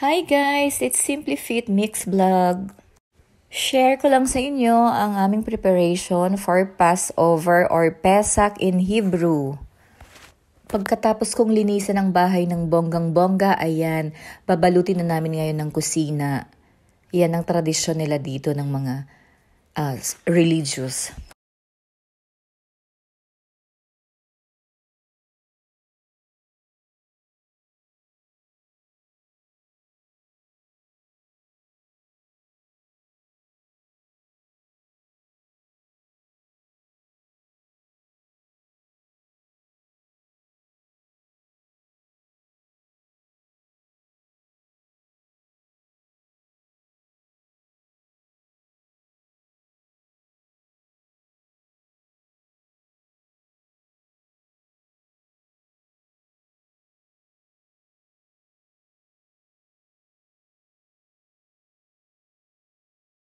Hi guys! It's Simply Fit Mix Vlog. Share ko lang sa inyo ang aming preparation for Passover or Pesach in Hebrew. Pagkatapos kong linisan ang bahay ng bonggang-bongga, ayan, babalutin na namin ngayon ng kusina. Yan ang tradisyon nila dito ng mga religious.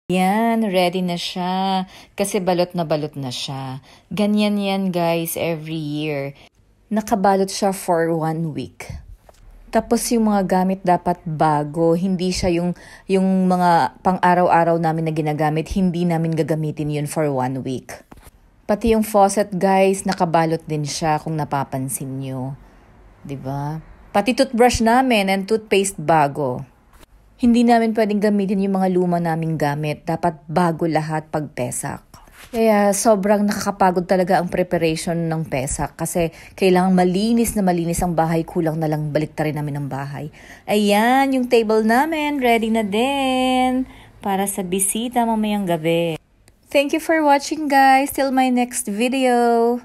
Yan, ready na siya. Kasi balot na siya. Ganyan yan guys, every year. Nakabalot siya for 1 week. Tapos yung mga gamit dapat bago, hindi siya yung mga pang-araw-araw namin na ginagamit, hindi namin gagamitin yun for 1 week. Pati yung faucet guys, nakabalot din siya kung napapansin nyo. 'Di ba? Pati toothbrush namin and toothpaste bago. Hindi namin pwedeng gamitin yung mga luma naming gamit. Dapat bago lahat pag Pesach. Kaya sobrang nakakapagod talaga ang preparation ng Pesach kasi kailangang malinis na malinis ang bahay. Kulang na lang baliktarin namin ang bahay. Ayan, yung table namin ready na din para sa bisita mamayang gabi. Thank you for watching guys. Till my next video.